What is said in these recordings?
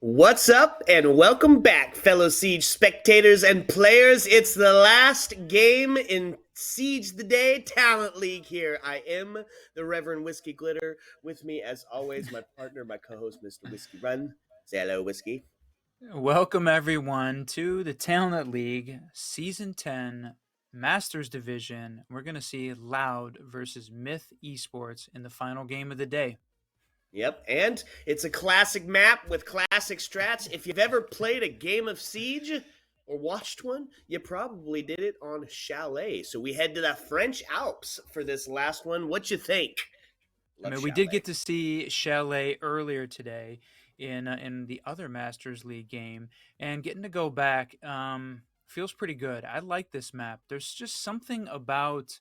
What's up, and welcome back, fellow Siege spectators and players. It's the last game in Siege the Day Talent League here. I am the Reverend Whiskey Glitter. With me, as always, my partner, my co host, Mr. Whiskey Run. Say hello, Whiskey. Welcome, everyone, to the Talent League Season 10 Masters Division. We're going to see Loud versus Myth Esports in the final game of the day. Yep, and it's a classic map with classic strats. If you've ever played a game of Siege or watched one, you probably did it on Chalet. So we head to the French Alps for this last one. What you think? I Love mean, we did Chalet. get to see Chalet earlier today in the other Masters League game, and getting to go back feels pretty good. I like this map. There's just something about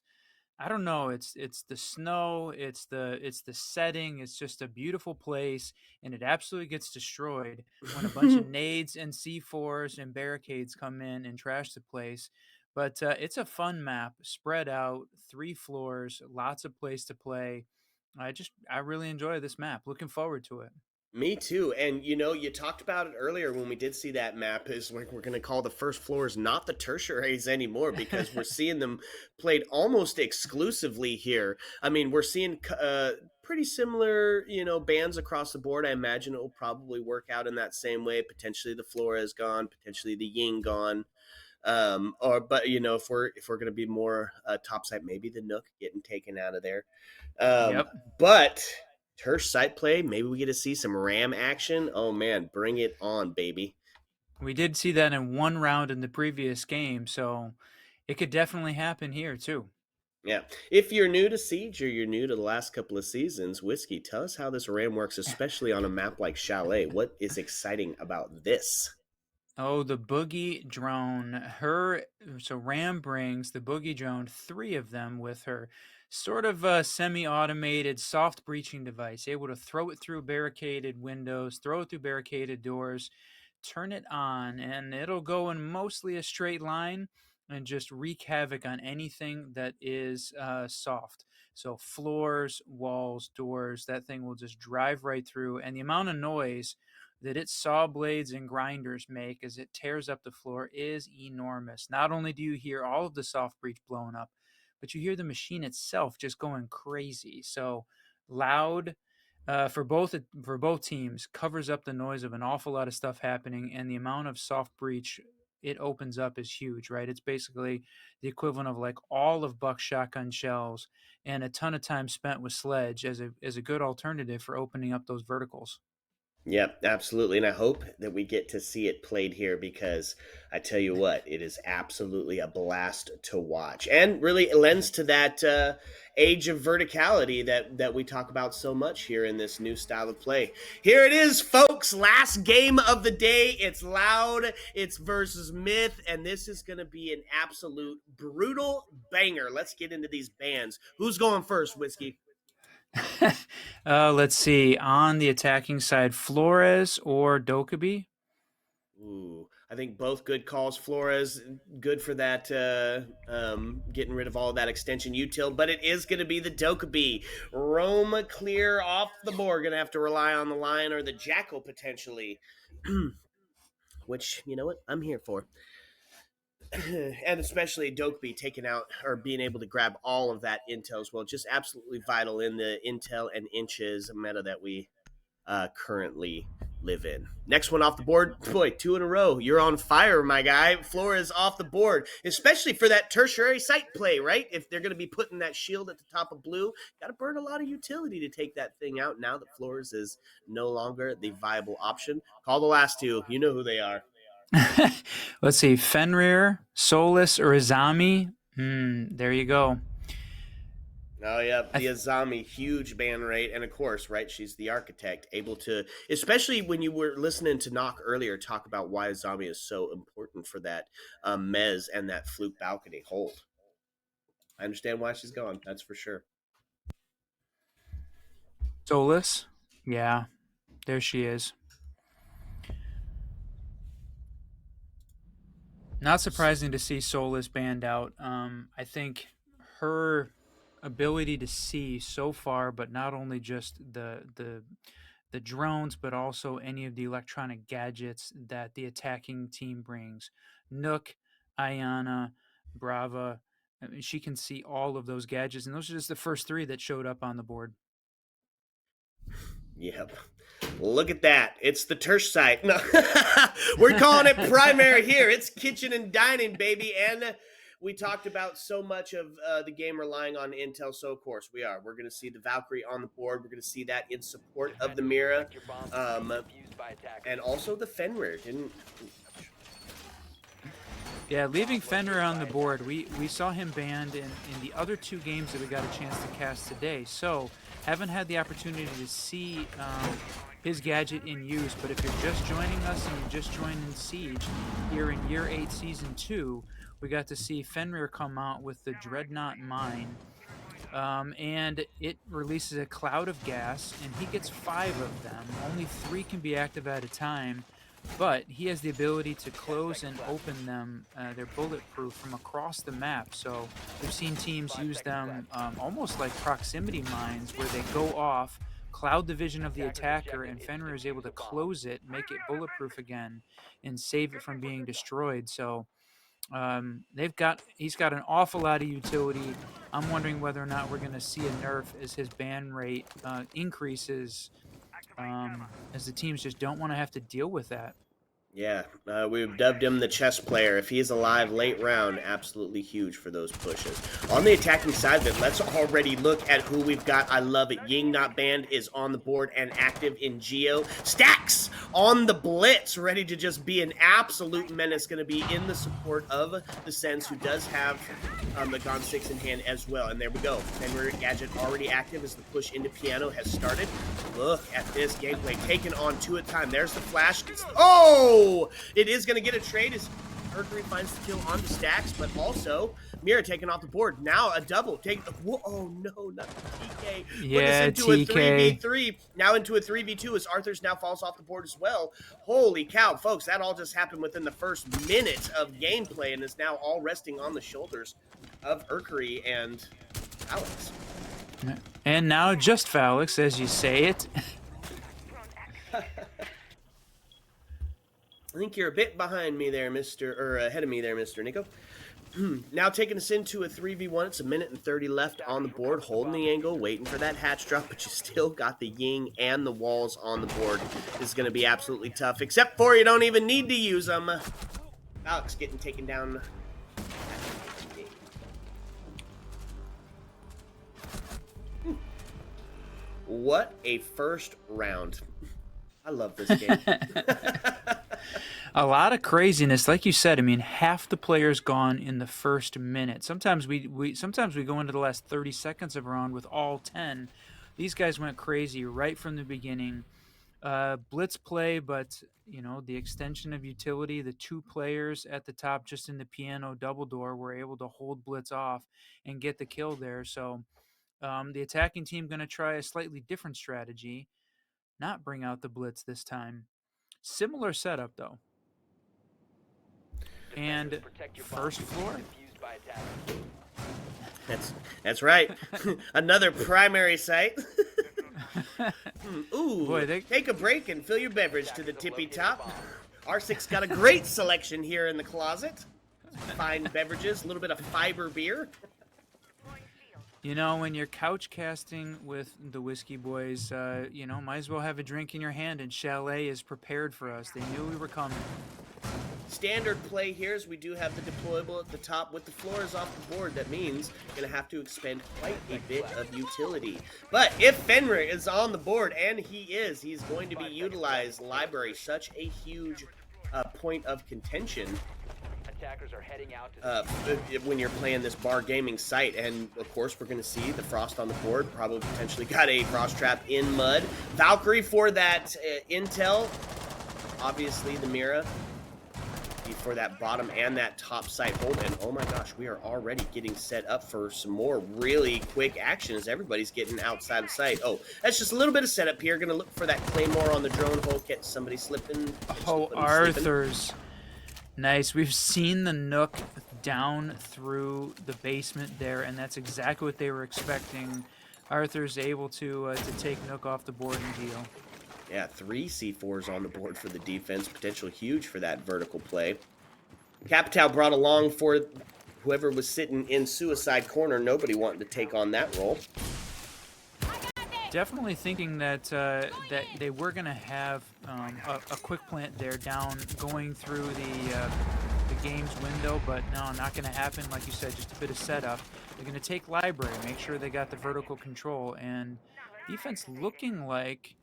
I don't know. It's the snow. It's the setting. It's just a beautiful place, and it absolutely gets destroyed when a bunch of nades and C4s and barricades come in and trash the place. But it's a fun map, spread out, 3 floors, lots of place to play. I really enjoy this map. Looking forward to it. Me too. And you talked about it earlier when we did see that map. Is like we're going to call the first floors not the tertiaries anymore because we're seeing them played almost exclusively here. I mean, we're seeing pretty similar, bands across the board. I imagine it will probably work out in that same way. Potentially the Flora is gone, potentially the Ying gone. Or but if we're going to be more top side, maybe the Nook getting taken out of there. Um, Yep. but Tersh site play, maybe we get to see some Ram action. Oh man, bring it on, baby. We did see that in one round in the previous game, so it could definitely happen here too. Yeah. If you're new to Siege or you're new to the last couple of seasons, Whiskey, tell us how this Ram works, especially on a map like Chalet. What is exciting about this? Oh, the boogie drone. So Ram brings the boogie drone, 3 of them with her, sort of a semi-automated soft breaching device, able to throw it through barricaded windows, throw it through barricaded doors, turn it on, and it'll go in mostly a straight line and just wreak havoc on anything that is soft. So floors, walls, doors, that thing will just drive right through, and the amount of noise that its saw blades and grinders make as it tears up the floor is enormous. Not only do you hear all of the soft breach blowing up, but you hear the machine itself just going crazy. So loud for both teams covers up the noise of an awful lot of stuff happening, and the amount of soft breach it opens up is huge, right? It's basically the equivalent of like all of Buck's shotgun shells and a ton of time spent with Sledge as a good alternative for opening up those verticals. Yep, absolutely. And I hope that we get to see it played here because I tell you what, it is absolutely a blast to watch. And really it lends to that age of verticality that we talk about so much here in this new style of play. Here it is, folks. Last game of the day. It's Loud, it's versus Myth, and this is going to be an absolute brutal banger. Let's get into these bands. Who's going first, Whiskey? Let's see. On the attacking side, Flores or Dokkaebi? Ooh, I think both good calls. Flores, good for that, getting rid of all of that extension util, but it is going to be the Dokkaebi. Roma clear off the board. Going to have to rely on the Lion or the Jackal potentially, which, you know what, I'm here for. And especially Dokkaebi taking out or being able to grab all of that intel as well. Just absolutely vital in the intel and inches meta that we currently live in. Next one off the board. Boy, 2 in a row. You're on fire, my guy. Flores off the board, especially for that tertiary site play, right? If they're going to be putting that shield at the top of blue, got to burn a lot of utility to take that thing out now that Flores is no longer the viable option. Call the last two. You know who they are. Let's see. Fenrir, Solus, or Izami? There you go. Oh yeah, I the th- Azami, huge ban rate, and of course, right? She's the architect, able to, especially when you were listening to Knock earlier, talk about why Azami is so important for that Mez and that fluke balcony hold. I understand why she's gone. That's for sure. Solus. Yeah, there she is. Not surprising to see Solus banned out. I think her ability to see so far, but not only just the the drones, but also any of the electronic gadgets that the attacking team brings. Nook, Ayana, Brava. I mean, she can see all of those gadgets, and those are just the first three that showed up on the board. Yep. Look at that. It's the Tersh site. No. We're calling it primary here. It's kitchen and dining, baby. And we talked about so much of the game relying on intel, so of course we are. We're going to see the Valkyrie on the board. We're going to see that in support of the Mira. And also the Fenrir. Yeah, leaving Fenrir on the board, we saw him banned in the other two games that we got a chance to cast today. So, haven't had the opportunity to see his gadget in use, but if you're just joining us and you just joined in Siege here in Year 8 Season 2, we got to see Fenrir come out with the Dreadnought Mine. And it releases a cloud of gas, and he gets 5 of them. Only 3 can be active at a time, but he has the ability to close and open them. They're bulletproof from across the map. So we've seen teams use them almost like proximity mines, where they go off, cloud the vision of the attacker, and Fenrir is able to close it, make it bulletproof again, and save it from being destroyed. So he's got an awful lot of utility. I'm wondering whether or not we're going to see a nerf as his ban rate increases, as the teams just don't want to have to deal with that. Yeah, we've dubbed him the chess player. If he's alive late round, absolutely huge for those pushes. On the attacking side of it, let's already look at who we've got. I love it. Ying Not Banned is on the board and active in Geo. Stacks on the Blitz, ready to just be an absolute menace, going to be in the support of the Sens, who does have the Gon 6 in hand as well. And there we go. Fenrir gadget already active as the push into piano has started. Look at this gameplay, taken on 2 at a time. There's the flash. Oh! It is going to get a trade as Mercury finds the kill on the Stacks, but also Mira taken off the board. Now a double. Oh no, not the TK. Yeah, put us into TK. a 3v3. Now into a 3v2 as Arthur's now falls off the board as well. Holy cow, folks, that all just happened within the first minute of gameplay and is now all resting on the shoulders of Mercury and Alex. And now just Falix, as you say it. I think you're a bit behind me there, ahead of me there, Mr. Nico. Now taking us into a 3v1. It's a minute and 30 left on the board, holding the angle, waiting for that hatch drop, but you still got the Ying and the walls on the board. This is going to be absolutely tough, except for you don't even need to use them. Alex getting taken down. What a first round. I love this game. A lot of craziness, like you said. I mean, half the players gone in the first minute. Sometimes we go into the last 30 seconds of a round with all 10. These guys went crazy right from the beginning. Blitz play, but you know, the extension of utility, the 2 players at the top just in the piano double door were able to hold Blitz off and get the kill there. So the attacking team going to try a slightly different strategy, not bring out the Blitz this time. Similar setup though. And first floor. That's right. Another primary site. Ooh, Boy, take a break and fill your beverage to the tippy top. R6 got a great selection here in the closet. Fine beverages, a little bit of fiber beer. You know, when you're couch casting with the Whiskey Boys, you know, might as well have a drink in your hand, and Chalet is prepared for us. They knew we were coming. Standard play here is we do have the deployable at the top with the floors off the board. That means you're going to have to expend quite a bit of utility. But if Fenrir is on the board, and he's going to be utilized. Library, such a huge point of contention. Attackers are heading out when you're playing this bar gaming site. And of course we're going to see the Frost on the board, probably potentially got a Frost Trap in mud. Valkyrie for that intel, obviously the Mira for that bottom and that top side hold. And oh my gosh, we are already getting set up for some more really quick action as everybody's getting outside of sight. Oh, that's just a little bit of setup here. Gonna look for that Claymore on the drone hole, get somebody slipping. Oh, Arthur's. Nice. We've seen the Nook down through the basement there, and that's exactly what they were expecting. Arthur's able to take Nook off the board and deal. Yeah, 3 C4s on the board for the defense. Potential huge for that vertical play. Capital brought along for whoever was sitting in suicide corner. Nobody wanting to take on that role. Definitely thinking that that they were going to have a quick plant there down going through the game's window, but no, not going to happen. Like you said, just a bit of setup. They're going to take library, make sure they got the vertical control, and defense looking like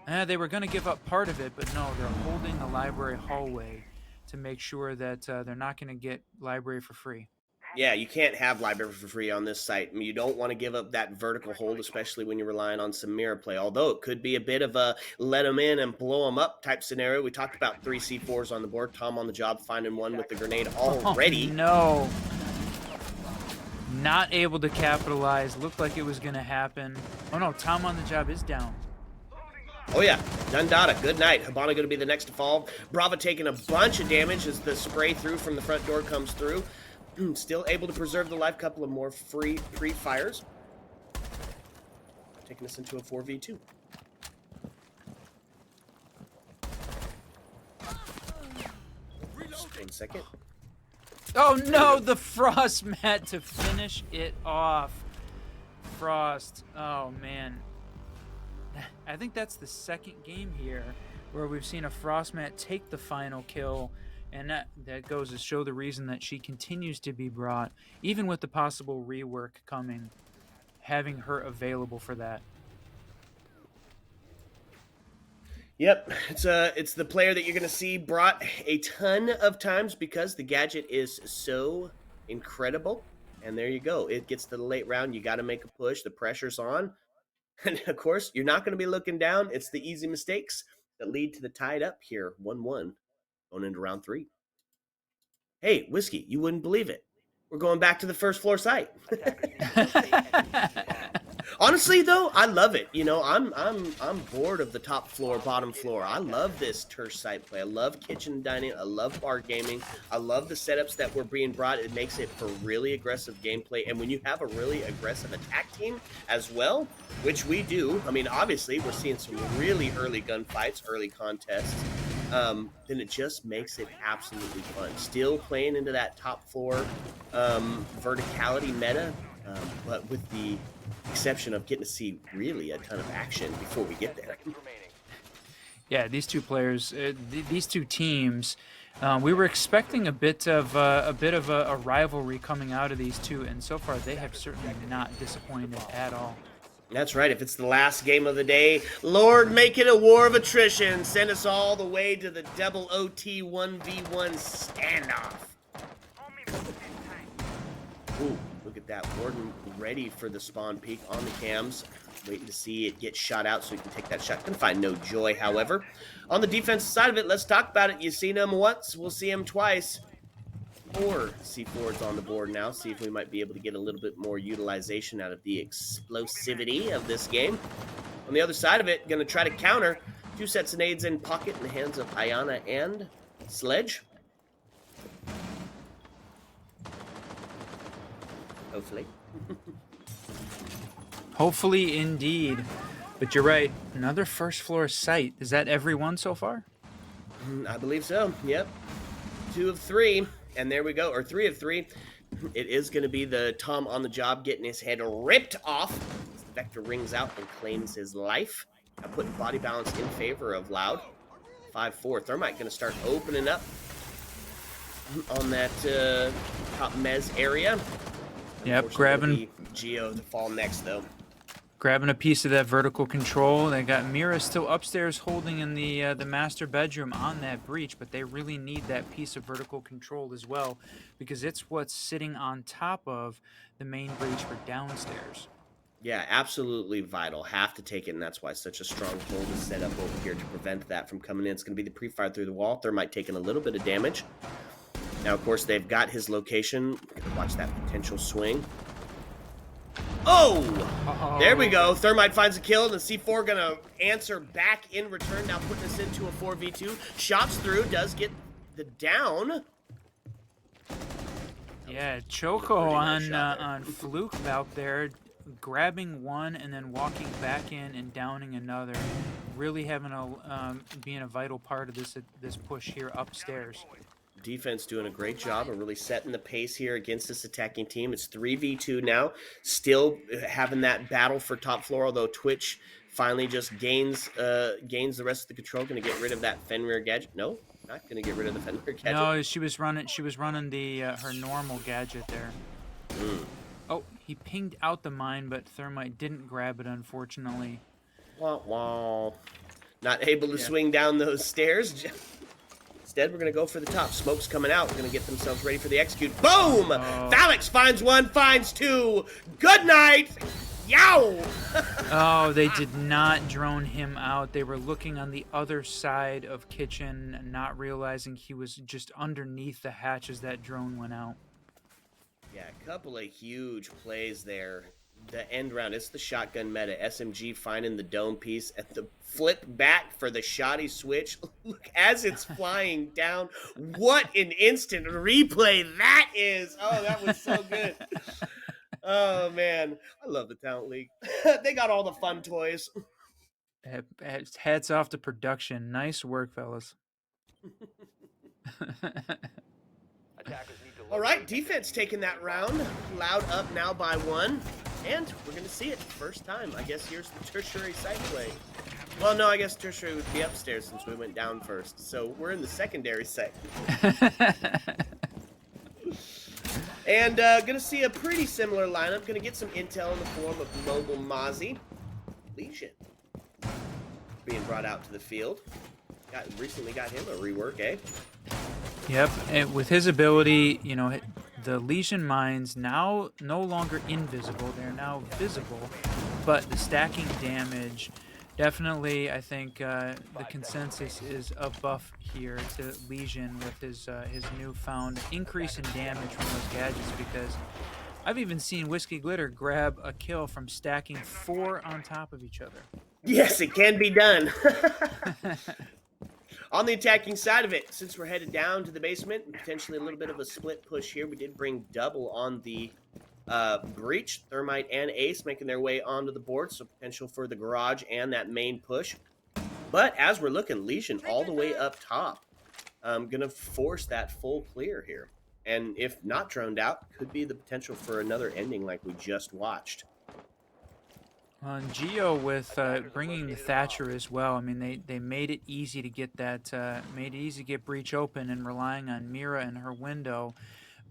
they were going to give up part of it, but no, they're holding the library hallway to make sure that they're not going to get library for free. Yeah, you can't have library for free on this site. I mean, you don't want to give up that vertical hold, especially when you're relying on some mirror play. Although it could be a bit of a let them in and blow them up type scenario. We talked about 3 C4s on the board. Tom on the job finding one with the grenade already. Oh, no. Not able to capitalize. Looked like it was going to happen. Oh, no. Tom on the job is down. Oh, yeah. Dundada, good night. Habana going to be the next to fall. Brava taking a bunch of damage as the spray through from the front door comes through. Still able to preserve the life. Couple of more free fires. Taking us into a 4v2. Just 1 second. Oh, no. The Frost mat to finish it off. Frost. Oh, man. I think that's the second game here where we've seen a Frost mat take the final kill. And that goes to show the reason that she continues to be brought, even with the possible rework coming, having her available for that. Yep, it's the player that you're going to see brought a ton of times because the gadget is so incredible. And there you go. It gets to the late round. You got to make a push. The pressure's on. And, of course, you're not going to be looking down. It's the easy mistakes that lead to the tied up here, 1-1. Going into round 3. Hey, Whiskey, you wouldn't believe it. We're going back to the first floor site. Honestly, though, I love it. You know, I'm bored of the top floor, bottom floor. I love this Tersh site play. I love kitchen dining. I love bar gaming. I love the setups that were being brought. It makes it for really aggressive gameplay. And when you have a really aggressive attack team as well, which we do, I mean, obviously, we're seeing some really early gunfights, early contests. Then it just makes it absolutely fun. Still playing into that top floor verticality meta, but with the exception of getting to see really a ton of action before we get there. Yeah, these two players, these two teams, we were expecting a bit of a rivalry coming out of these two, and so far they have certainly not disappointed at all. That's right. If it's the last game of the day, Lord, make it a war of attrition. Send us all the way to the double OT 1v1 standoff. Ooh, look at that. Warden ready for the spawn peek on the cams. Waiting to see it get shot out so he can take that shot. Gonna find no joy, however. On the defensive side of it, let's talk about it. You've seen him once. We'll see him twice. 4 C4s on the board now. See if we might be able to get a little bit more utilization out of the explosivity of this game. On the other side of it, going to try to counter. 2 sets of nades in pocket in the hands of Ayana and Sledge. Hopefully. Hopefully, indeed. But you're right. Another first floor site. Is that every one so far? I believe so. Yep. 2 of 3. And there we go, or 3 of 3. It is going to be the Tom on the job getting his head ripped off as the Vector rings out and claims his life. Now putting body balance in favor of Loud. 5-4. Thermite going to start opening up on that top mez area. Yep, grabbing Geo to fall next, though. Grabbing a piece of that vertical control. They got Mira still upstairs holding in the master bedroom on that breach, but they really need that piece of vertical control as well because it's what's sitting on top of the main breach for downstairs. Yeah, absolutely vital. Have to take it, and that's why such a strong hold is set up over here to prevent that from coming in. It's going to be the pre-fire through the wall. Thermite taking a little bit of damage. Now, of course, they've got his location. Watch that potential swing. Oh! There we go. Thermite finds a kill, and the C4 going to answer back in return. Now putting us into a 4v2. Shots through, does get the down. Yeah, Choco on Fluke out there. grabbing one and then walking back in and downing another, really having being a vital part of this push here upstairs. Defense doing a great job of really setting the pace here against this attacking team. It's 3v2 now, still having that battle for top floor, although Twitch finally just gains the rest of the control. Going to get rid of that Fenrir gadget. No, not going to get rid of the Fenrir gadget. No, she was running the her normal gadget there. Oh, he pinged out the mine, but Thermite didn't grab it, unfortunately. Wah, wah. Not able to swing down those stairs. Instead, we're going to go for the top. Smoke's coming out. We're going to get themselves ready for the execute. Boom! Phalanx finds one, finds two. Good night! Yow! Oh, they did not drone him out. They were looking on the other side of kitchen, not realizing he was just underneath the hatch as that drone went out. Yeah, a couple of huge plays there. The end round, it's the shotgun meta. SMG finding the dome piece at the flip back for the shoddy switch. Look, as it's flying down, what an instant replay that is. Oh, that was so good. Oh, man. I love the Talent League. They got all the fun toys. Hats off to production. Nice work, fellas. All right, defense taking that round. Loud up now by one. And we're going to see it first time. I guess here's the tertiary site play. Well, no, I guess tertiary would be upstairs since we went down first. So we're in the secondary site. And going to see a pretty similar lineup. Going to get some intel in the form of Mobile Mozzie. Legion being brought out to the field. Recently got him a rework, eh? Yep, and with his ability, you know, the Legion mines now no longer invisible, they're now visible, but the stacking damage, definitely, I think the consensus is a buff here to Legion with his newfound increase in damage from those gadgets, because I've even seen Whiskey Glitter grab a kill from stacking 4 on top of each other. Yes, it can be done. On the attacking side of it, since we're headed down to the basement, potentially a little bit of a split push here, we did bring double on the breach. Thermite and Ace making their way onto the board, so potential for the garage and that main push. But as we're looking, Legion all the way up top. Going to force that full clear here. And if not droned out, could be the potential for another ending like we just watched. On Geo with bringing the Thatcher as well. I mean, they made it easy to get that, made it easy to get breach open, and relying on Mira and her window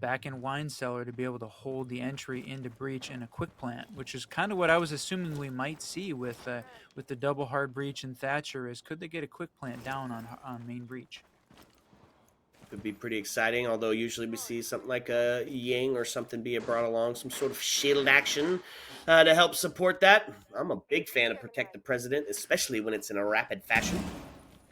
back in Wine Cellar to be able to hold the entry into breach in a quick plant, which is kind of what I was assuming we might see with the double hard breach and Thatcher. Is could they get a quick plant down on main breach? Could be pretty exciting, although usually we see something like a Ying or something being brought along, some sort of shield action to help support that. I'm a big fan of Protect the President, especially when it's in a rapid fashion.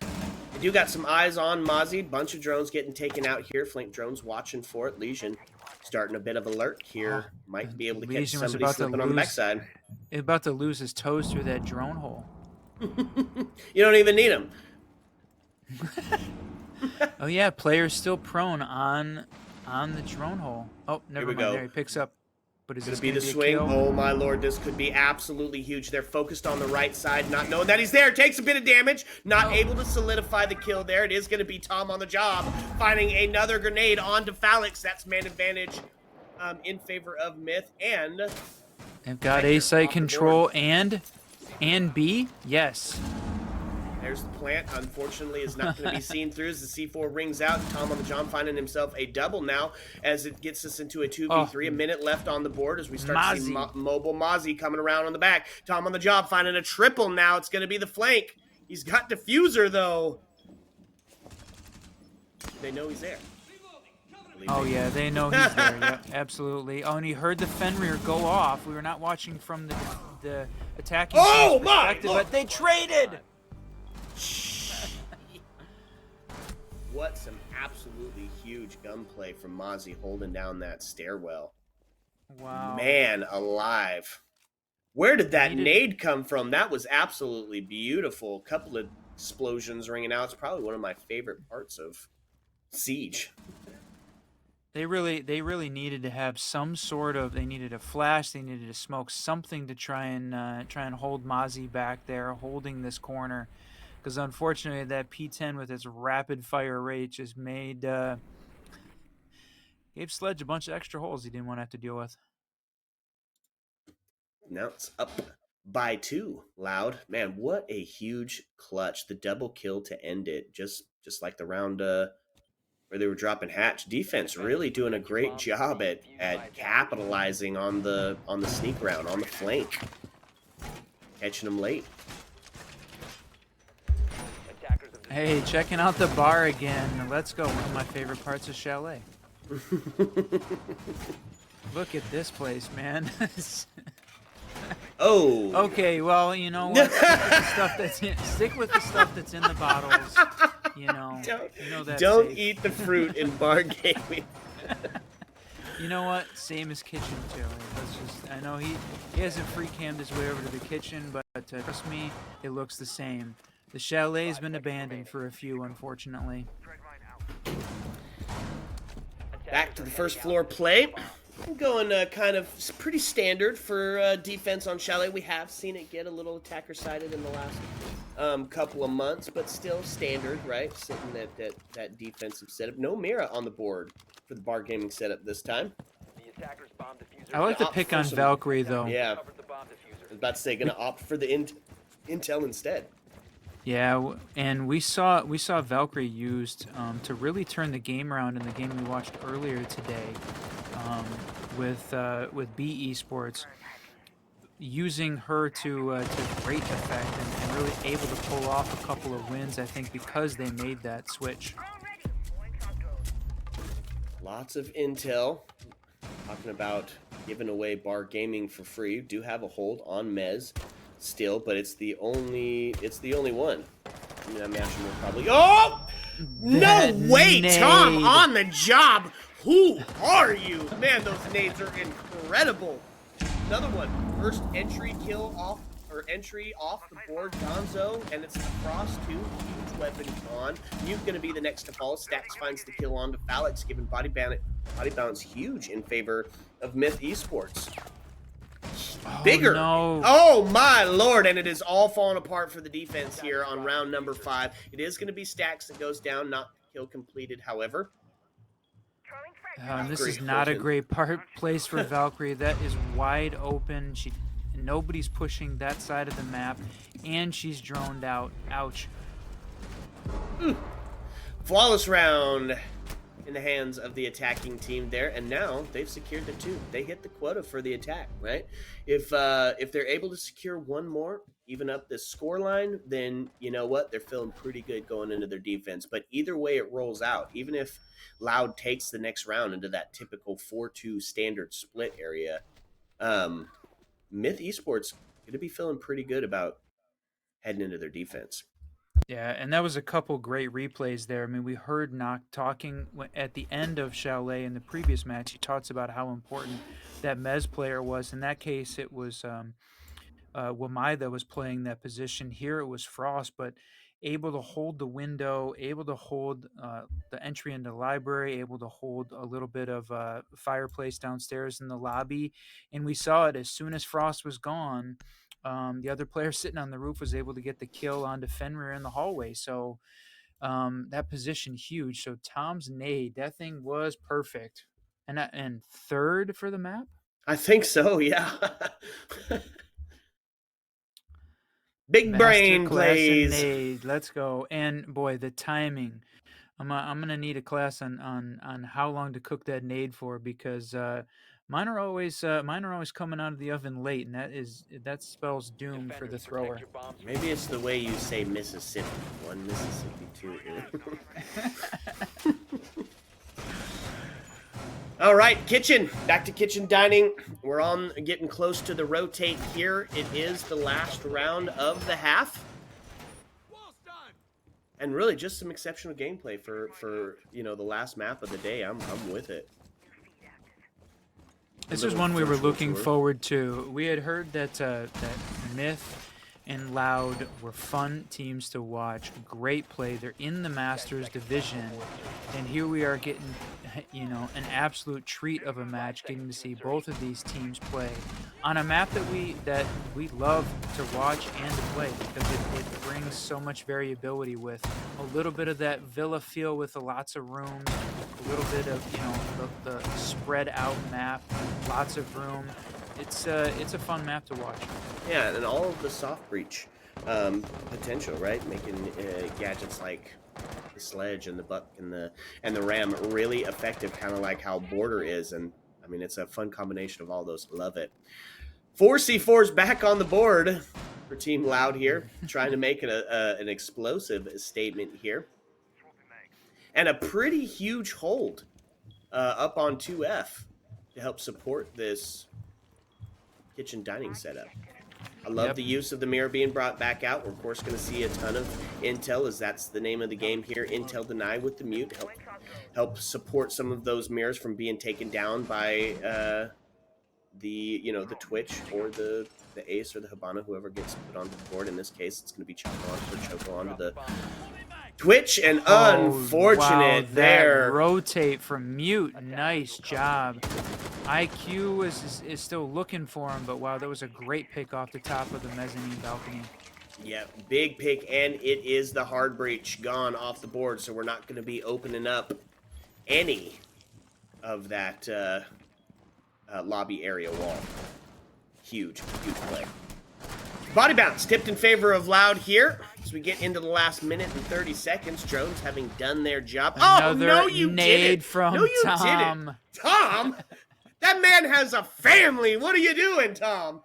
We do got some eyes on Mozzie. Bunch of drones getting taken out here. Flank drones watching for it. Legion starting a bit of alert here. Might be able to catch somebody slipping on the backside. About to lose his toes through that drone hole. You don't even need him. Oh yeah, player's still prone on the drone hole. Oh, never mind. There he picks up. But is this going to be the swing? Oh my lord, this could be absolutely huge. They're focused on the right side, not knowing that he's there. Takes a bit of damage, not able to solidify the kill there. It is going to be Tom on the job, finding another grenade onto Phalanx. That's man advantage in favor of Myth, and they've got A site control and B. Yes. There's the plant. Unfortunately, is not going to be seen through as the C4 rings out. Tom on the job finding himself a double now as it gets us into a 2v3. A minute left on the board as we start to see Mobile Mozzie coming around on the back. Tom on the job finding a triple now. It's going to be the flank. He's got diffuser, though. They know he's there. Oh, yeah, they know he's there. Yep, absolutely. Oh, and he heard the Fenrir go off. We were not watching from the attacking perspective, but they traded! What some absolutely huge gunplay from Mozzie holding down that stairwell. Wow. Man alive. Where did that nade come from? That was absolutely beautiful. A couple of explosions ringing out. It's probably one of my favorite parts of Siege. They really needed to have some sort of. They needed a flash. They needed to smoke something to try and hold Mozzie back there, holding this corner, because unfortunately that P10 with its rapid fire rate just gave Sledge a bunch of extra holes he didn't want to have to deal with. Now it's up by 2. Loud. Man, what a huge clutch. The double kill to end it. Just like the round where they were dropping hatch. Defense really doing a great job at capitalizing on the sneak round, on the flank. Catching them late. Hey, checking out the bar again. Let's go. One of my favorite parts of Chalet. Look at this place, man. Oh. Okay, well, you know what? Stick with the stuff that's in the bottles. You know that's don't safe. eat the fruit in bar gaming. You know what? Same as kitchen too. I know he hasn't free cammed his way over to the kitchen, but trust me, it looks the same. The chalet's been abandoned for a few, unfortunately. Back to the first floor play. I'm going kind of pretty standard for defense on Chalet. We have seen it get a little attacker-sided in the last couple of months, but still standard, right? Sitting at that defensive setup. No Mira on the board for the bar gaming setup this time. I like to pick on Valkyrie, though. Yeah. I was about to say, going to opt for the intel instead. Yeah, and we saw Valkyrie used to really turn the game around in the game we watched earlier today with B Esports, using her to great effect and really able to pull off a couple of wins, I think, because they made that switch. Lots of intel. Talking about giving away bar gaming for free. Do have a hold on Mez still, but it's the only one. I mean, I imagine we'll probably. Oh no! Wait, Tom on the job. Who are you, man? Those nades are incredible. Another one. First entry kill off the board, Gonzo, and it's the Frost too. Huge weapon on. You're gonna be the next to fall. Stacks finds the kill on to Phalix, giving body balance huge in favor of Myth Esports. Bigger. No. Oh my lord, and it is all falling apart for the defense here on round number 5. It is going to be Stacks that goes down, not kill completed, however. This is not a great place for Valkyrie. That is wide open. Nobody's pushing that side of the map, and she's droned out. Ouch. Flawless round in the hands of the attacking team there, and now they've secured the 2. They hit the quota for the attack, right? If they're able to secure one more, even up this score line, then you know what? They're feeling pretty good going into their defense. But either way it rolls out, even if Loud takes the next round into that typical 4-2 standard split area, Myth Esports going to be feeling pretty good about heading into their defense. Yeah, and that was a couple great replays there. I mean, we heard Nock talking at the end of Chalet in the previous match. He talks about how important that Mez player was. In that case, it was Wamai that was playing that position. Here it was Frost, but able to hold the window, able to hold the entry into the library, able to hold a little bit of fireplace downstairs in the lobby. And we saw it as soon as Frost was gone. The other player sitting on the roof was able to get the kill onto Fenrir in the hallway. So that position huge. So Tom's nade, that thing was perfect. And third for the map? I think so, yeah. Big Master brain class plays. Nade. Let's go. And boy, the timing. I'm gonna need a class on how long to cook that nade for, because mine are always coming out of the oven late, and that spells doom for the thrower. Maybe it's the way you say Mississippi. One Mississippi, two. All right, kitchen. Back to kitchen dining. We're on getting close to the rotate here. It is the last round of the half. And really just some exceptional gameplay for the last map of the day. I'm with it. This is one we were looking forward to. We had heard that Myth and Loud were fun teams to watch. Great play. They're in the Masters division, and here we are getting you know, an absolute treat of a match getting to see both of these teams play on a map that we love to watch and to play because it brings so much variability with a little bit of that villa feel with lots of rooms, a little bit of, you know, the spread out map, lots of room. It's a fun map to watch. Yeah, and all of the soft breach potential, right? Making gadgets like the sledge and the buck and the ram really effective, kind of like how border is. And I mean, it's a fun combination of all those. Love it. 4C4's back on the board for Team Loud here, trying to make an explosive statement here, and a pretty huge hold up on 2F to help support this kitchen dining setup. I love the use of the mirror being brought back out. We're, of course, going to see a ton of intel, as that's the name of the game here. Intel deny with the mute. Help support some of those mirrors from being taken down by the Twitch or the Ace or the Hibana, whoever gets put onto the board. In this case, it's going to be Choco onto the Twitch, and unfortunate wow, there. Rotate from mute. Nice job. IQ is still looking for him, but wow, that was a great pick off the top of the mezzanine balcony. Yeah, big pick, and it is the hard breach gone off the board, so we're not going to be opening up any of that lobby area wall. Huge play. Body bounce tipped in favor of Loud here as we get into the last minute and 30 seconds. Drones having done their job. Another oh, no, you nade didn't. from no, you Tom. Didn't. Tom? That man has a family. What are you doing, Tom?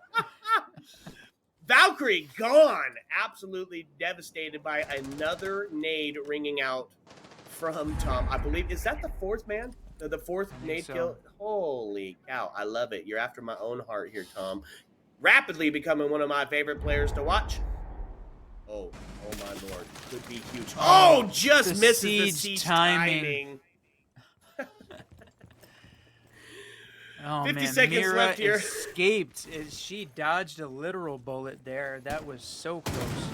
Valkyrie gone. Absolutely devastated by another nade ringing out from Tom. I believe, is that the fourth man? The fourth nade kill? Holy cow. I love it. You're after my own heart here, Tom. Rapidly becoming one of my favorite players to watch. Oh my lord. Could be huge. Oh, just misses the siege timing. Oh 50 man, seconds Mira left here. Escaped. She dodged a literal bullet there. That was so close.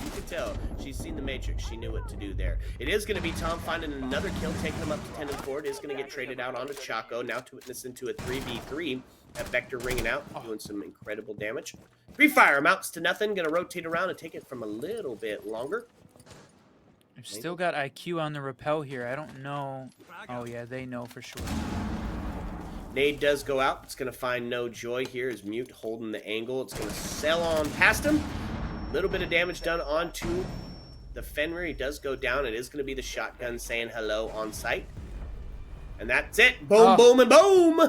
You can tell she's seen the Matrix. She knew what to do there. It is going to be Tom finding another kill, taking him up to 10 and 4. It is going to get traded out onto Choco. Now to witness into a 3v3. That Vector ringing out, doing some incredible damage. Free fire amounts to nothing. Going to rotate around and take it from a little bit longer. I've still got IQ on the rappel here. I don't know. Oh yeah, they know for sure. Nade does go out. It's going to find no joy here as Mute holding the angle. It's going to sail on past him. A little bit of damage done onto the Fenrir. He does go down. It is going to be the shotgun saying hello on sight. And that's it. Boom, boom, and boom.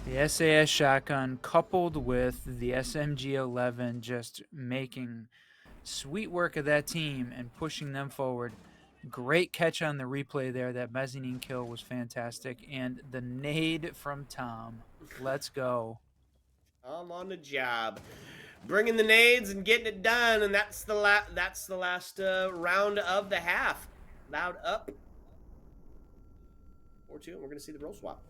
The SAS shotgun coupled with the SMG-11 just making sweet work of that team and pushing them forward. Great catch on the replay there. That mezzanine kill was fantastic. And the nade from Tom. Let's go. I'm on the job. Bringing the nades and getting it done. And that's the last round of the half. Loud up. 4-2. And we're going to see the roll swap.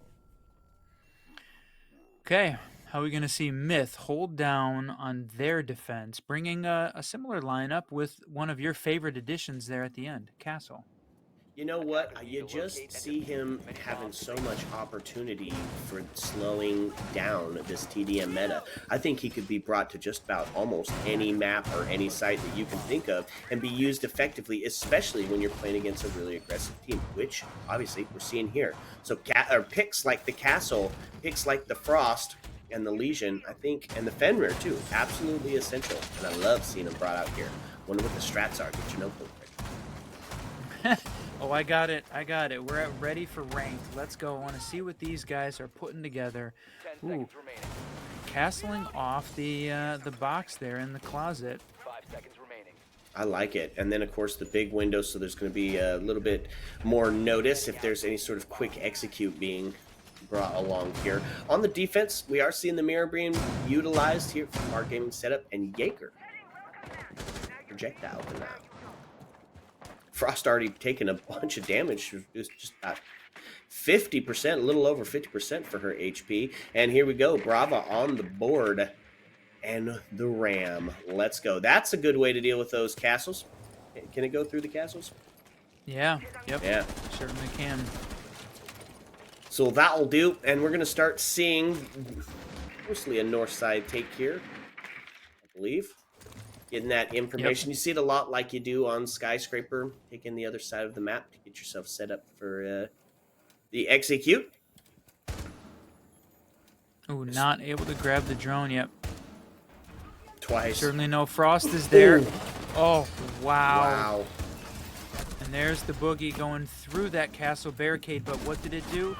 Okay. How are we going to see Myth hold down on their defense, bringing a similar lineup with one of your favorite additions there at the end, Castle? You know what? You just see him having so much opportunity for slowing down this TDM meta. I think he could be brought to just about almost any map or any site that you can think of and be used effectively, especially when you're playing against a really aggressive team, which obviously we're seeing here. So picks like the Castle, picks like the Frost, and the Legion, I think, and the Fenrir too, absolutely essential. And I love seeing them brought out here. Wonder what the strats are. Get your notebook ready. Oh, I got it. We're ready for ranked. Let's go. I want to see what these guys are putting together. 10 seconds remaining. Castling off the box there in the closet. 5 seconds remaining. I like it. And then, of course, the big window, so there's going to be a little bit more notice if there's any sort of quick execute being brought along here. On the defense, we are seeing the mirror being utilized here from our gaming setup, and Jaeger. Projectile for now. Frost already taken a bunch of damage, just about 50%, a little over 50% for her HP. And here we go, Brava on the board, and the Ram. Let's go. That's a good way to deal with those castles. Can it go through the castles? Yeah. Yep. Yeah. Certainly can. So that'll do, and we're going to start seeing mostly a north side take here, I believe. Getting that information. Yep. You see it a lot like you do on Skyscraper, taking the other side of the map to get yourself set up for the execute. Ooh, not able to grab the drone. Yep. Twice. Certainly no Frost is there. Ooh. Oh, wow. Wow. And there's the boogie going through that castle barricade, but what did it do?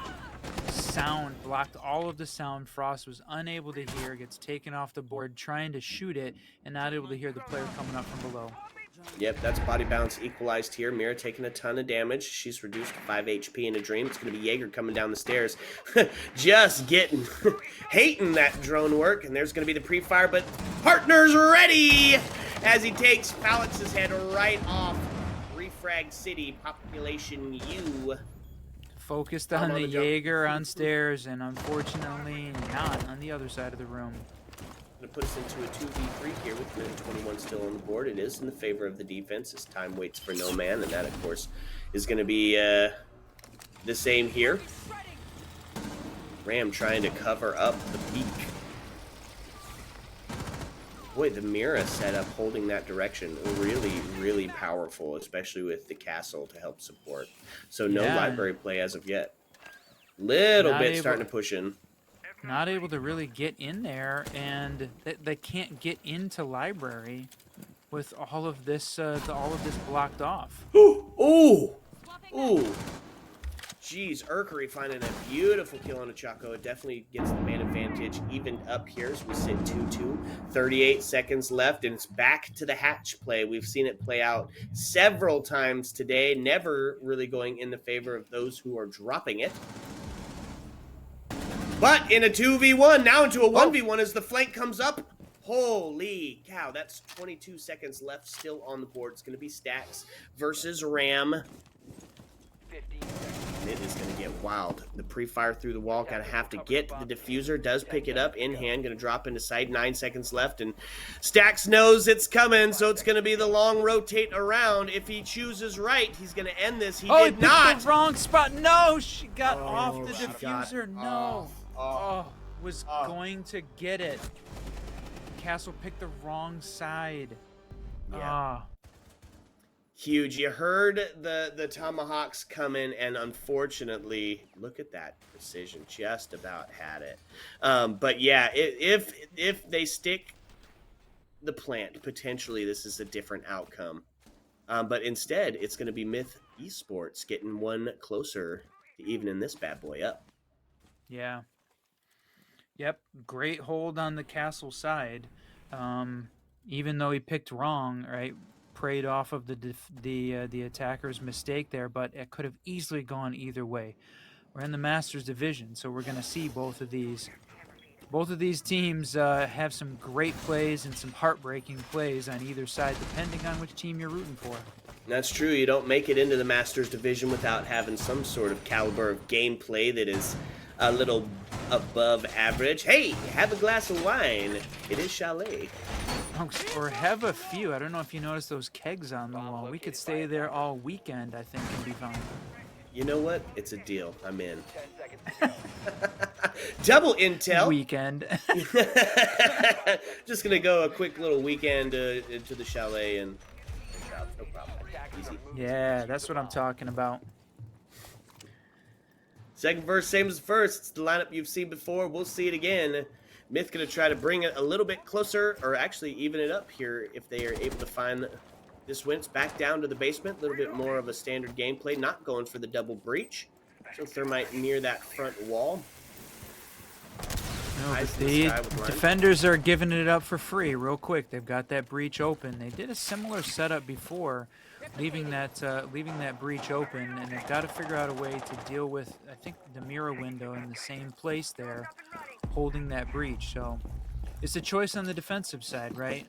Sound blocked all of the sound. Frost was unable to hear, gets taken off the board trying to shoot it, and not able to hear the player coming up from below. Yep, that's body bounce equalized here. Mira taking a ton of damage. She's reduced to 5 HP in a dream. It's going to be Jaeger coming down the stairs. Just getting, hating that drone work. And there's going to be the pre-fire, but partner's ready as he takes Phallux's head right off. Refrag City, population U. Focused on the Jaeger on stairs, and unfortunately not on the other side of the room. Going to put us into a 2v3 here with minute 21 still on the board. It is in the favor of the defense as time waits for no man, and that, of course, is going to be the same here. Ram trying to cover up the peak. Boy, the Mira setup holding that direction, really, really powerful, especially with the castle to help support. So no library play as of yet. Little bit starting to push in. Not able to really get in there, and they can't get into library with all of this blocked off. Ooh! Ooh! Jeez, Urkery finding a beautiful kill on a Chaco. It definitely gets the man advantage evened up here as we sit 2-2. 38 seconds left, and it's back to the hatch play. We've seen it play out several times today, never really going in the favor of those who are dropping it. But in a 2v1, now into a 1v1 as the flank comes up. Holy cow, that's 22 seconds left still on the board. It's going to be Stacks versus Ram. 15 seconds. It is going to get wild. The pre-fire through the wall, going to have to get the diffuser. Does pick it up in hand, going to drop into sight. 9 seconds left, and Stacks knows it's coming, so it's going to be the long rotate around. If he chooses right, he's going to end this. He did not. Picked the wrong spot. No, she got off the diffuser. No. Was going to get it. Castle picked the wrong side. Yeah. Huge. You heard the tomahawks coming, and unfortunately, look at that precision. Just about had it. But yeah, if they stick the plant, potentially this is a different outcome. But instead, it's going to be Myth Esports getting one closer to evening this bad boy up. Yeah. Yep, great hold on the castle side. Even though he picked wrong, right? Preyed off of the attacker's mistake there, but it could have easily gone either way. We're in the Masters division, so we're going to see both of these teams have some great plays and some heartbreaking plays on either side, depending on which team you're rooting for. That's true. You don't make it into the Masters division without having some sort of caliber of gameplay that is a little above average. Hey, have a glass of wine. It is Chalet. Or have a few. I don't know if you noticed those kegs on the wall. We could stay there all weekend, I think, and be fine. You know what? It's a deal. I'm in. 10 seconds. Double intel. Weekend. Just gonna go a quick little weekend into the chalet and no problem. Easy. Yeah, that's what I'm talking about. Second verse, same as first. It's the lineup you've seen before. We'll see it again. Myth going to try to bring it a little bit closer, or actually even it up here if they are able to find this win. It's back down to the basement. A little bit more of a standard gameplay. Not going for the double breach. So Thermite near that front wall. No, but the defenders are giving it up for free real quick. They've got that breach open. They did a similar setup before, leaving that breach open, and they've got to figure out a way to deal with, I think, the mirror window in the same place there, holding that breach. So it's a choice on the defensive side, right?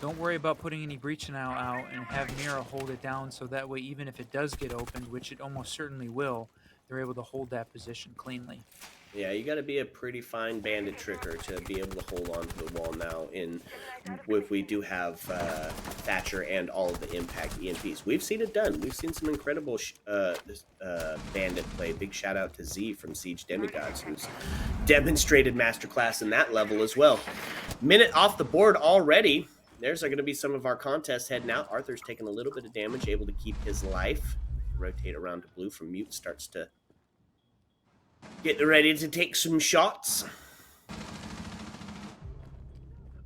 Don't worry about putting any breach now out and have Mira hold it down, so that way even if it does get opened, which it almost certainly will, they're able to hold that position cleanly. Yeah, you got to be a pretty fine bandit tricker to be able to hold on to the wall now. If we do have Thatcher and all of the impact EMPs, we've seen it done. We've seen some incredible bandit play. Big shout out to Z from Siege Demigods, who's demonstrated masterclass in that level as well. Minute off the board already. There's going to be some of our contests heading out. Arthur's taking a little bit of damage, able to keep his life. Rotate around to blue from mute, starts to get ready to take some shots.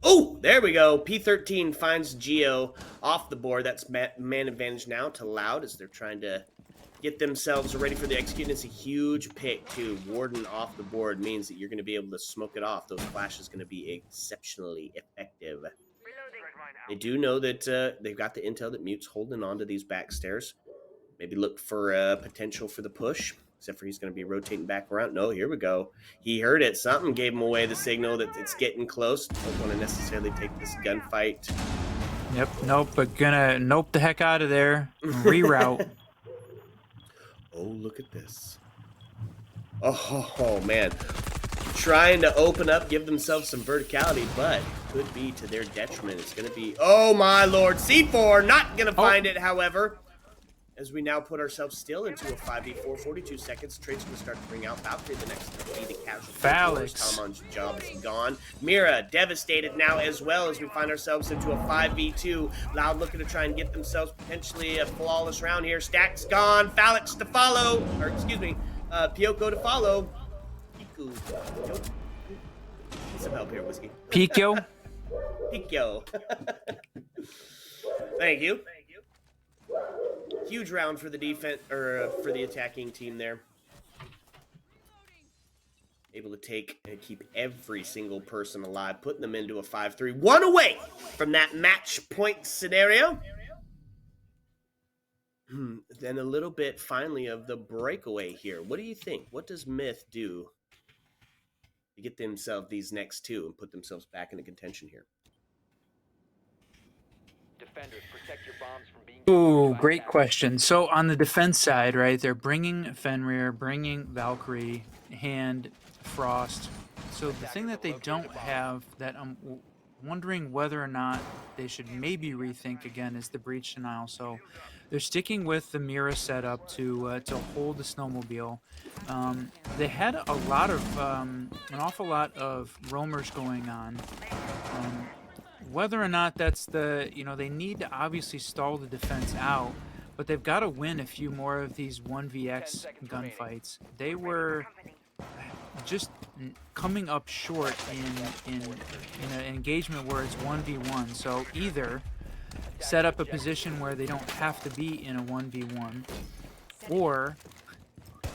Oh, there we go. P13 finds Geo off the board. That's man advantage now to Loud as they're trying to get themselves ready for the execute. It's a huge pick, too. Warden off the board means that you're going to be able to smoke it off. Those flashes going to be exceptionally effective. They do know that they've got the intel that Mute's holding on to these back stairs. Maybe look for potential for the push. Except for he's going to be rotating back around. No, here we go. He heard it. Something gave him away the signal that it's getting close. Don't want to necessarily take this gunfight. Yep, nope, but gonna nope the heck out of there. Reroute. Oh, look at this. Oh, man. Trying to open up, give themselves some verticality, but could be to their detriment. It's going to be, oh my lord, C4 not going to find it, however. As we now put ourselves still into a 5v4, 42 seconds. Trade's going to start to bring out Valkyrie, the next to be the casualty. Phalanx. Talmon's job is gone. Mira devastated now as well as we find ourselves into a 5v2. Loud looking to try and get themselves potentially a flawless round here. Stack's gone. Phalanx to follow. Or, excuse me, Pyoko to follow. Piku. Nope. Need some help here, Whiskey. Pico. Pico. Thank you. Huge round for the defense, or for the attacking team there. Able to take and keep every single person alive, putting them into a 5-3. One away from that match point scenario. Then a little bit, finally, of the breakaway here. What do you think? What does Myth do to get themselves these next two and put themselves back into contention here? Defenders, protect your bombs from being. Ooh, great question. So on the defense side, right, they're bringing Fenrir, bringing Valkyrie, Hand, Frost. So the thing that they don't have that I'm wondering whether or not they should maybe rethink again is the breach denial. So they're sticking with the Mira setup to hold the snowmobile. They had a lot of an awful lot of roamers going on. Whether or not that's the, they need to obviously stall the defense out, but they've got to win a few more of these 1vx gunfights. They were just coming up short in an engagement where it's 1v1. So either set up a position where they don't have to be in a 1v1, or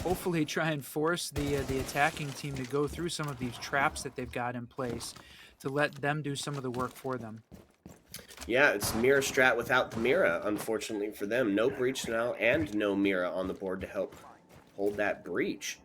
hopefully try and force the attacking team to go through some of these traps that they've got in place to let them do some of the work for them. Yeah, it's Mira strat without the Mira, unfortunately for them. No breach now and no Mira on the board to help hold that breach.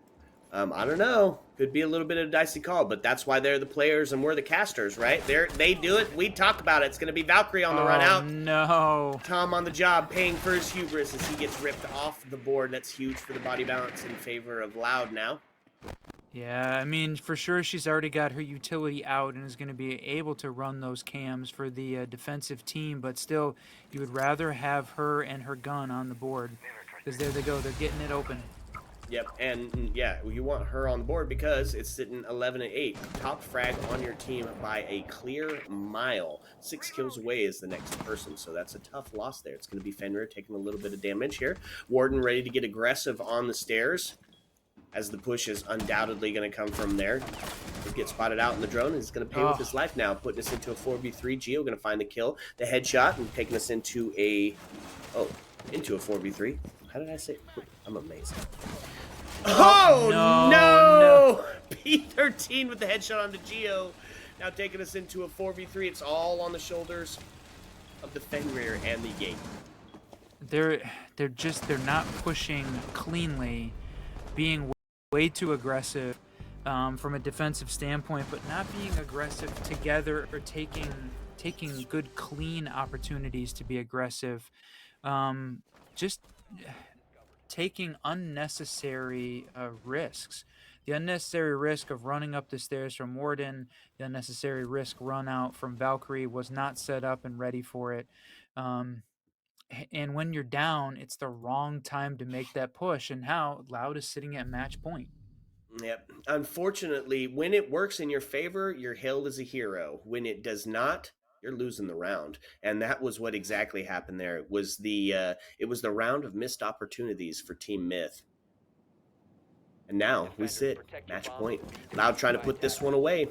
I don't know. Could be a little bit of a dicey call, but that's why they're the players and we're the casters, right? They do it. We talk about it. It's going to be Valkyrie on the run out. No. Tom on the job, paying for his hubris as he gets ripped off the board. That's huge for the body balance in favor of Loud now. Yeah, I mean, for sure she's already got her utility out and is going to be able to run those cams for the defensive team, but still, you would rather have her and her gun on the board, because there they go, they're getting it open. Yep, and yeah, you want her on the board because it's sitting 11-8. Top frag on your team by a clear mile. 6 kills away is the next person, so that's a tough loss there. It's going to be Fenrir taking a little bit of damage here. Warden ready to get aggressive on the stairs, as the push is undoubtedly going to come from there. He'll get spotted out in the drone, and he's going to pay with his life now, putting us into a 4v3. Geo going to find the kill, the headshot, and taking us into a 4v3. How did I say? I'm amazed. Oh, no! P13 with the headshot onto Geo. Now taking us into a 4v3. It's all on the shoulders of the Fenrir and the Gate. They're not pushing cleanly, being way too aggressive from a defensive standpoint, but not being aggressive together or taking good clean opportunities to be aggressive. Just taking unnecessary risks. the unnecessary risk of running up the stairs from Warden, the unnecessary risk run out from Valkyrie was not set up and ready for it. Um, and when you're down, it's the wrong time to make that push. And how Loud is sitting at match point. Yep. Unfortunately, when it works in your favor, you're hailed as a hero. When it does not, you're losing the round, and that was what exactly happened there. It was the round of missed opportunities for Team Myth, and now we Defenders, sit protect your match bombs point. from being Loud defused trying to by put this attackers. one away.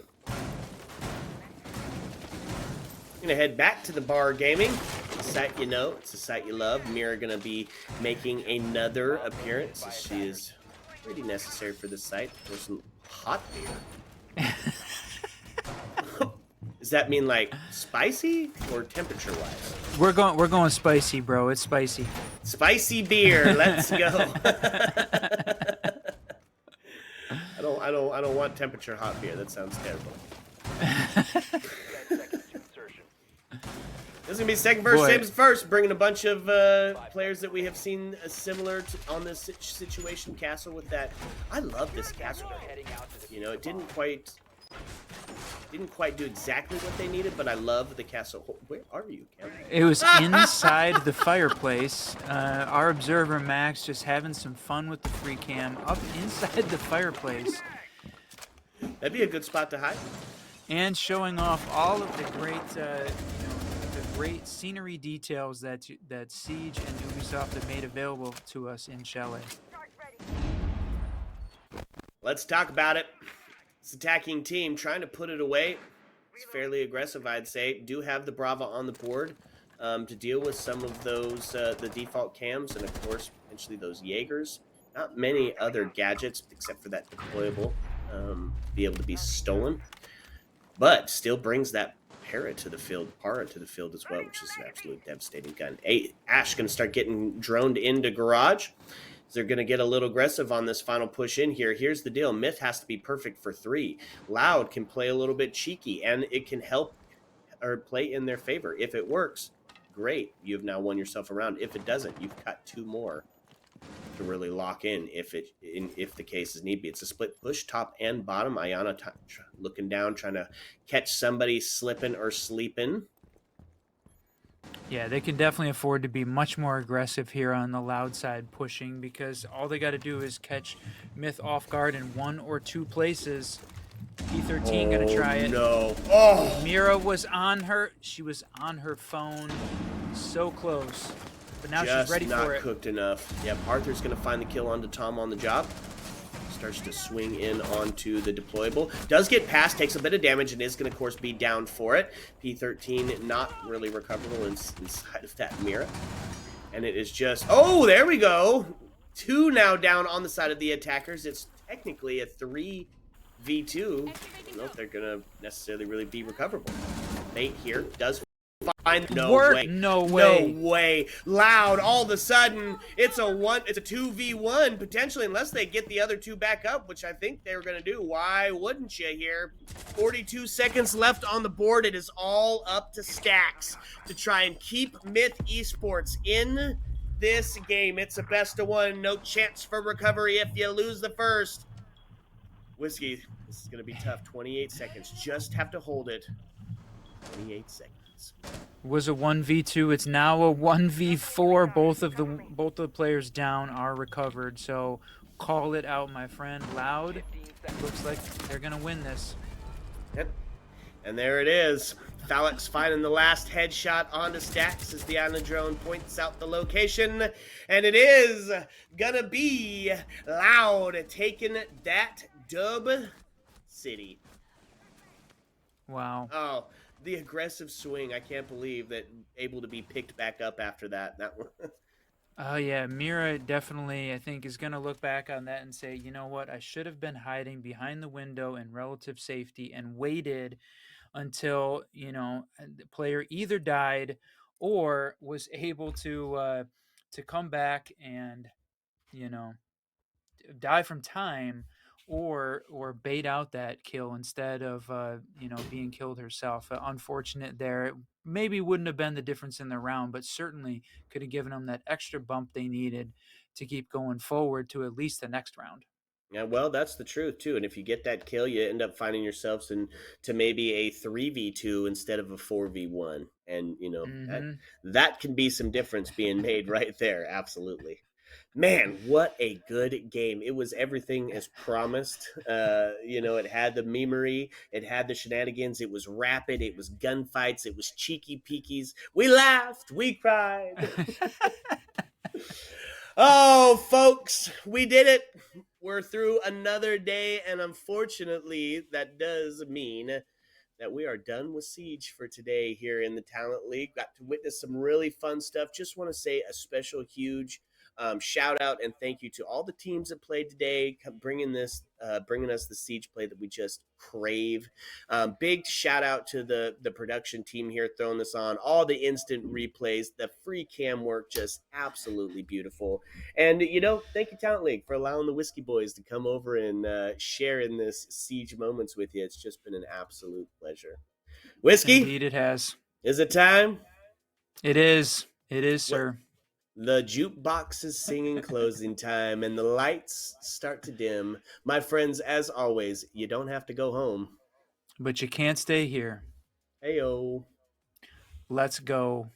Gonna head back to the bar gaming. The site you know, it's a site you love. Mira gonna be making another appearance. She is pretty necessary for this site. There's some hot beer. Does that mean like spicy or temperature wise? We're going spicy, bro. It's spicy. Spicy beer. Let's go. I don't want temperature hot beer. That sounds terrible. 10 seconds to insertion. This is gonna be second verse, Boy. same as first, bringing a bunch of players that we have seen similar to, on this situation castle with that. I love this castle. Heading out to You know, it didn't quite do exactly what they needed, but I love the castle. Where are you, Kevin? It was inside the fireplace. Our observer Max just having some fun with the free cam up inside the fireplace That'd be a good spot to hide. and showing off all of the great, the great scenery details that Siege and Ubisoft have made available to us in Chalet. Let's talk about it. This attacking team trying to put it away. It's fairly aggressive, I'd say. Do have the Brava on the board to deal with some of those, the default cams, and of course, potentially those Jaegers. Not many other gadgets, except for that deployable, be able to be stolen. But still brings that Para to the field as well, which is an absolute devastating gun. Ash going to start getting droned into garage. They're going to get a little aggressive on this final push in here. Here's the deal. Myth has to be perfect for 3. Loud can play a little bit cheeky, and it can help or play in their favor. If it works, great. You've now won yourself a round. If it doesn't, you've got 2 more to really lock in if the case is need be. It's a split push, top and bottom. Ayana looking down, trying to catch somebody slipping or sleeping. Yeah, they can definitely afford to be much more aggressive here on the Loud side pushing, because all they got to do is catch Myth off guard in 1 or 2 places. P13 gonna try it. No. Oh. Mira was on her. She was on her phone. So close. But now Just she's ready not for it. cooked enough. Yep, Arthur's going to find the kill onto Tom on the job. Starts to swing in onto the deployable. Does get past, takes a bit of damage, and is going to, of course, be down for it. P13 not really recoverable inside of that Mira. And it is just... Oh, there we go. 2 now down on the side of the attackers. It's technically a 3v2. I don't know if they're going to necessarily really be recoverable. Bait here does find no way. No way. No way. Loud all of a sudden it's a 2v1 potentially, unless they get the other 2 back up, which I think they were going to do. Why wouldn't you here? 42 seconds left on the board. It is all up to Stacks to try and keep Myth Esports in this game. It's a best of 1. No chance for recovery if you lose the first. Whiskey, this is going to be tough. 28 seconds. Just have to hold it. 28 seconds. Was a 1v2. It's now a 1v4. Both of the players down are recovered. So call it out, my friend. Loud. Looks like they're gonna win this. Yep. And there it is. Phalix finding the last headshot onto Stacks as the Island drone points out the location. And it is gonna be Loud taking that dub city. Wow. Oh, the aggressive swing. I can't believe that able to be picked back up after that. That one. Oh yeah, Mira definitely, I think, is gonna look back on that and say, you know what, I should have been hiding behind the window in relative safety and waited until, the player either died or was able to come back and, die from time, or bait out that kill instead of being killed herself. Unfortunate there. It maybe wouldn't have been the difference in the round, but certainly could have given them that extra bump they needed to keep going forward to at least the next round. Yeah, well, that's the truth too. And if you get that kill, you end up finding yourselves in to maybe a 3v2 instead of a 4v1. And that Hmm. that can be some difference being made right there. Absolutely. Man, what a good game. It was everything as promised. It had the memery, it had the shenanigans, it was rapid, it was gunfights, it was cheeky peekies. We laughed, we cried. Oh, folks, we did it. We're through another day, and unfortunately, that does mean that we are done with Siege for today here in the Talent League. Got to witness some really fun stuff. Just want to say a special, huge shout out and thank you to all the teams that played today, bringing us the Siege play that we just crave. Big shout out to the production team here throwing this on, all the instant replays, the free cam work, just absolutely beautiful. And thank you Talent League for allowing the Whiskey Boys to come over and share in this Siege moments with you. It's just been an absolute pleasure. Whiskey, Indeed, it has. is it time? It is. It is, What sir. the jukebox is singing closing time and the lights start to dim. My friends, as always, you don't have to go home. But you can't stay here. Heyo. Let's go.